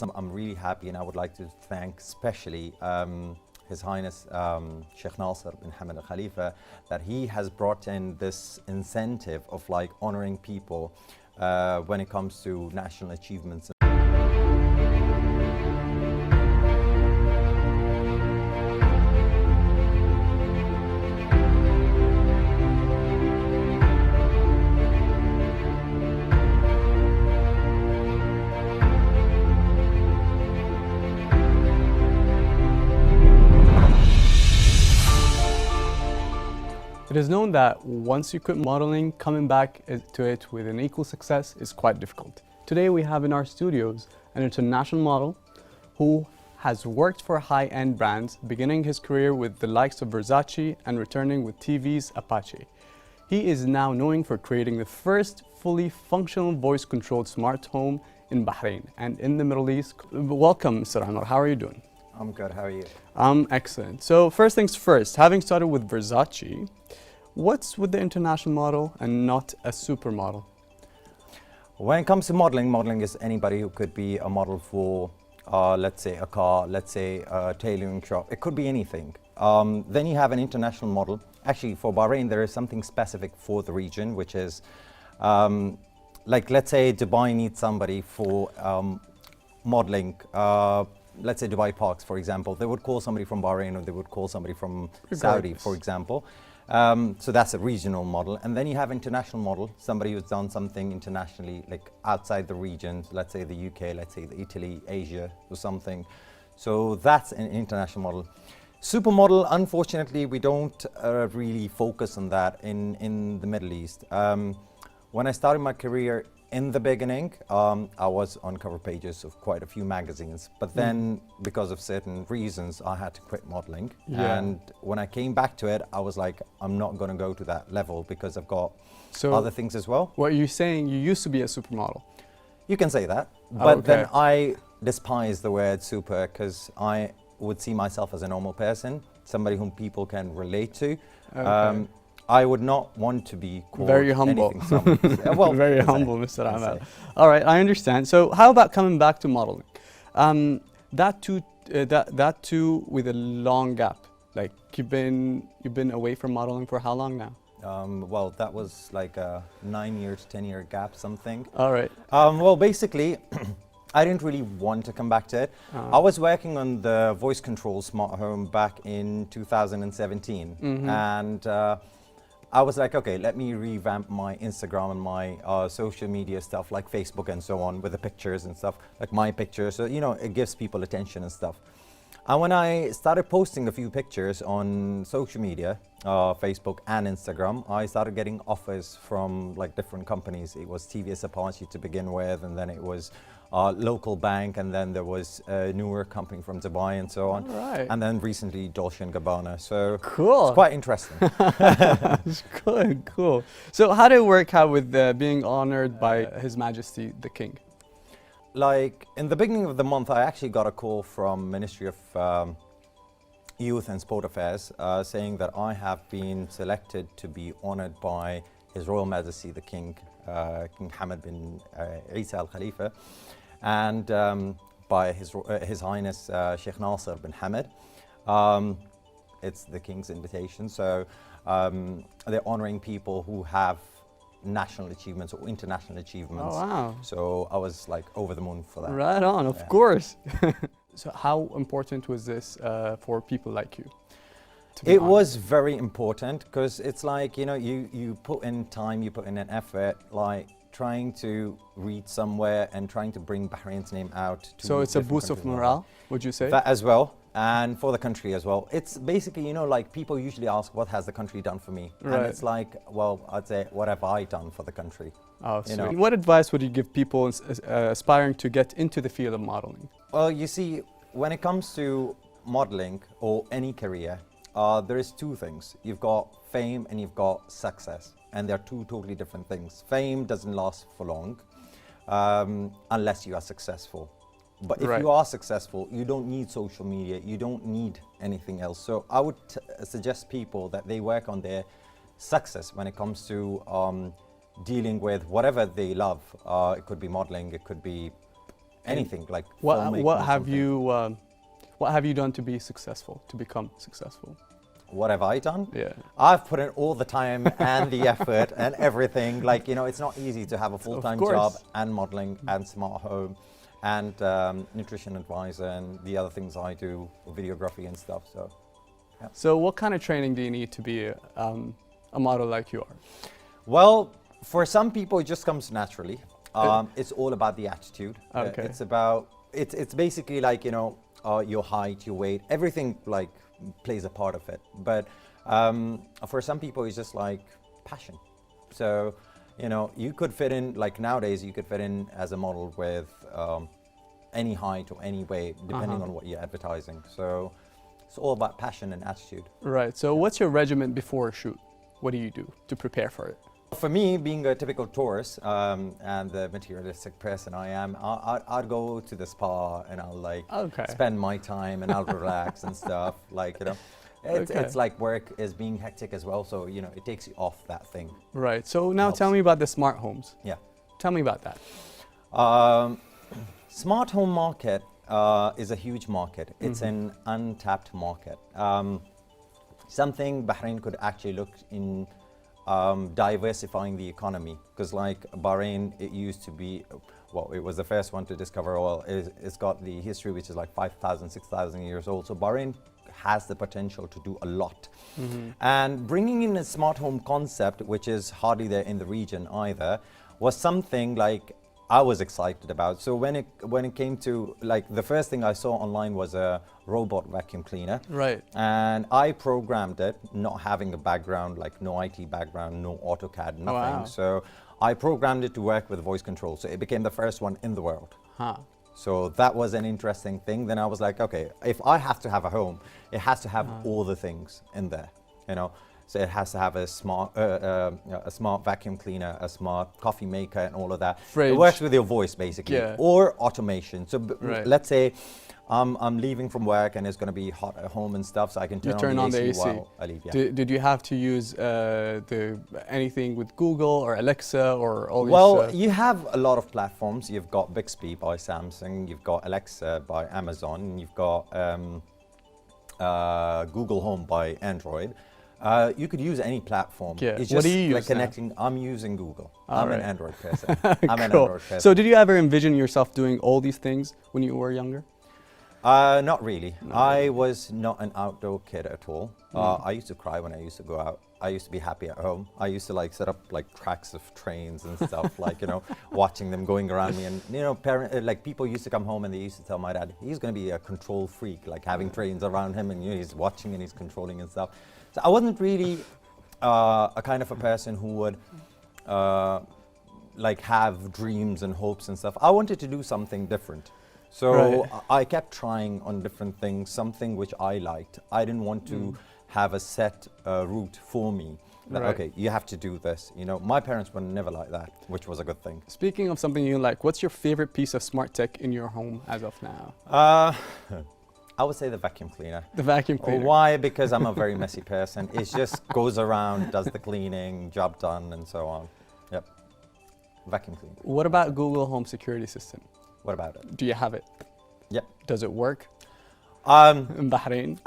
I'm really happy, and I would like to thank especially His Highness Sheikh Nasser bin Hamad Al Khalifa, that he has brought in this incentive of like honoring people when it comes to national achievements. It is known that once you quit modeling, coming back to it with an equal success is quite difficult. Today we have in our studios an international model who has worked for high-end brands, beginning his career with the likes of Versace and returning with TV's Apache. He is now known for creating the first fully functional voice-controlled smart home in Bahrain and in the Middle East. Welcome, Mr. Omar. How are you doing? I'm good, how are you? I'm excellent. So first things first, having started with Versace, what's with the international model and not a supermodel? When it comes to modeling, modeling is anybody who could be a model for, let's say, a car, let's say a tailoring shop. It could be anything. Then you have an international model. Actually, for Bahrain, there is something specific for the region, which is, like, let's say Dubai needs somebody for modeling. Let's say Dubai Parks, for example. They would call somebody from Bahrain, or they would call somebody from Saudi, for example. So that's a regional model. And then you have international model, somebody who's done something internationally, like outside the region, let's say the UK, let's say Italy, Asia, or something. So that's an international model. Supermodel, unfortunately, we don't really focus on that in the Middle East. When I started my career in the beginning, I was on cover pages of quite a few magazines, but then because of certain reasons, I had to quit modeling. Yeah. And when I came back to it, I was like, I'm not going to go to that level because I've got other things as well. What you're saying, you used to be a supermodel? You can say that, but then I despise the word super because I would see myself as a normal person, somebody whom people can relate to. I would not want to be called very humble. Well, very humble, Mr. Hamad. All right, I understand. So how about coming back to modeling? That too with a long gap. Like you've been away from modeling for how long now? Well, that was like a 9 years, 10-year gap, something. All right. Well, basically, I didn't really want to come back to it. I was working on the voice control smart home back in 2017, and I was like, okay, let me revamp my Instagram and my social media stuff like Facebook and so on with the pictures and stuff, like my pictures. So, you know, it gives people attention and stuff. And when I started posting a few pictures on social media, Facebook and Instagram, I started getting offers from like different companies. It was TV's Apache to begin with, and then it was local bank, and then there was a newer company from Dubai and so on. Right. And then recently Dolce & Gabbana. So cool. It's quite interesting. It's good, cool. So how did it work out with being honored by His Majesty the King? Like in the beginning of the month, I actually got a call from Ministry of Youth and Sport Affairs saying that I have been selected to be honored by His Royal Majesty the King, King Hamad bin Isa Al Khalifa, and by His Highness Sheikh Nasser bin Hamad. It's the King's invitation, so they're honoring people who have national achievements or international achievements. Oh, wow. So I was like over the moon for that. Right on, of course. So how important was this for people like you? It was very important because it's like, you know, you put in time, you put in an effort, like trying to read somewhere and trying to bring Bahrain's name out. So it's a boost of morale, would you say? That as well, and for the country as well. It's basically, you know, like people usually ask, what has the country done for me? Right. And it's like, well, I'd say, what have I done for the country? Oh, so what advice would you give people aspiring to get into the field of modeling? Well, you see, when it comes to modeling or any career, there is two things. You've got fame and you've got success, and they're two totally different things. Fame doesn't last for long unless you are successful. But if you are successful, you don't need social media, you don't need anything else. So I would suggest people that they work on their success when it comes to dealing with whatever they love. It could be modeling, it could be anything like What filmmaking what or have something. you what have you done to be successful, to become successful? What have I done? Yeah. I've put in all the time and the effort and everything. Like, you know, it's not easy to have a full-time course. job and modeling and smart home and nutrition advisor and the other things I do, videography and stuff. So, yeah. So what kind of training do you need to be a model like you are? Well, for some people, it just comes naturally. It's all about the attitude. Okay. It's basically like, you know, your height, your weight, everything like plays a part of it. But for some people, it's just like passion. So, you know, you could fit in, like nowadays, you could fit in as a model with any height or any weight, depending on what you're advertising. So it's all about passion and attitude. Right. So what's your regimen before a shoot? What do you do to prepare for it? For me, being a typical tourist and the materialistic person I am, I'd go to the spa and I'll like spend my time and I'll relax and stuff. Like, you know, it's like work is being hectic as well. So, you know, it takes you off that thing. Right. So now tell me about the smart homes. Yeah. Tell me about that. Smart home market is a huge market. It's an untapped market. Something Bahrain could actually look in diversifying the economy, because like Bahrain, it used to be, well, it was the first one to discover oil. It's got the history which is like 5,000, 6,000 years old. So Bahrain has the potential to do a lot. And bringing in a smart home concept, which is hardly there in the region either, was something like I was excited about. So when it came to, like, the first thing I saw online was a robot vacuum cleaner. Right. And I programmed it, not having a background, like no IT background, no AutoCAD, nothing. Wow. So I programmed it to work with voice control. So it became the first one in the world. Huh. So that was an interesting thing. Then I was like, okay, if I have to have a home, it has to have all the things in there, you know. So it has to have a smart vacuum cleaner, a smart coffee maker, and all of that. Fridge. It works with your voice, basically, Yeah. or automation. So Right. let's say I'm leaving from work and it's going to be hot at home and stuff, so I can turn on the AC while I leave. Yeah. Did you have to use anything with Google or Alexa or all these? Well, you have a lot of platforms. You've got Bixby by Samsung, you've got Alexa by Amazon, and you've got Google Home by Android. You could use any platform. Yeah. It's What just do you like use now? connecting. I'm using Google. All I'm right. an Android person. I'm an Cool. Android person. So did you ever envision yourself doing all these things when you were younger? Not really. I was not an outdoor kid at all. I used to cry when I used to go out. I used to be happy at home. I used to like set up like tracks of trains and stuff, like, you know, watching them going around me. And, you know, like people used to come home and they used to tell my dad, he's going to be a control freak, like having trains around him and, you know, he's watching and he's controlling and stuff. So I wasn't really a kind of a person who would like have dreams and hopes and stuff. I wanted to do something different. So Right. I kept trying on different things, something which I liked. I didn't want to have a set route for me. That, Right. okay, you have to do this. You know, my parents were never like that, which was a good thing. Speaking of something you like, what's your favorite piece of smart tech in your home as of now? I would say the vacuum cleaner. The vacuum cleaner. Why? Because I'm a very messy person. It just goes around, does the cleaning, job done, and so on. Yep. Vacuum cleaner. What about Google Home security system? What about it? Do you have it? Yep. Does it work in Bahrain?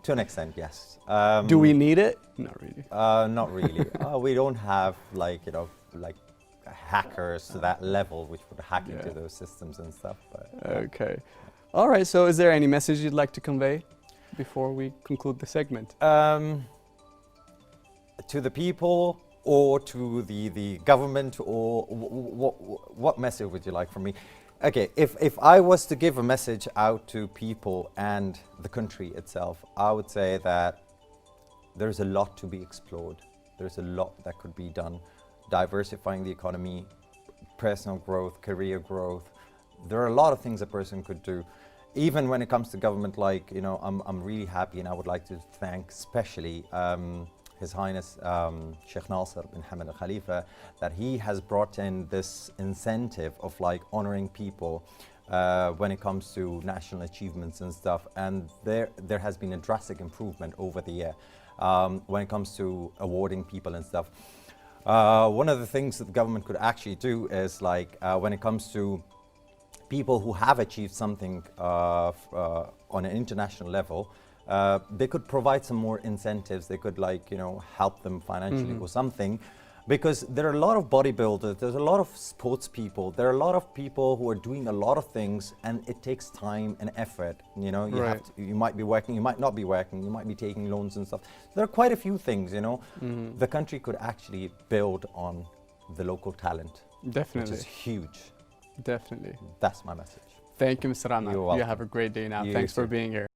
To an extent, yes. Do we need it? Not really. Not really. We don't have, like, you know, like hackers to that level which would hack into those systems and stuff. But, Okay. All right. So is there any message you'd like to convey before we conclude the segment? To the people or to the government, or what message would you like from me? Okay, if I was to give a message out to people and the country itself, I would say that there's a lot to be explored. There's a lot that could be done. Diversifying the economy, personal growth, career growth. There are a lot of things a person could do. Even when it comes to government, like, you know, I'm really happy, and I would like to thank especially His Highness Sheikh Nasser bin Hamad Al Khalifa, that he has brought in this incentive of like honoring people when it comes to national achievements and stuff. And there has been a drastic improvement over the year when it comes to awarding people and stuff. One of the things that the government could actually do is like when it comes to people who have achieved something on an international level, they could provide some more incentives. They could, like, you know, help them financially or something. Because there are a lot of bodybuilders, there's a lot of sports people, there are a lot of people who are doing a lot of things, and it takes time and effort. You know, you have to, you might be working, you might not be working, you might be taking loans and stuff. There are quite a few things, you know. The country could actually build on the local talent. Definitely. Which is huge. Definitely. That's my message. Thank you, Mr. Hamad. You're welcome. You have a great day now. You Thanks for too. being here.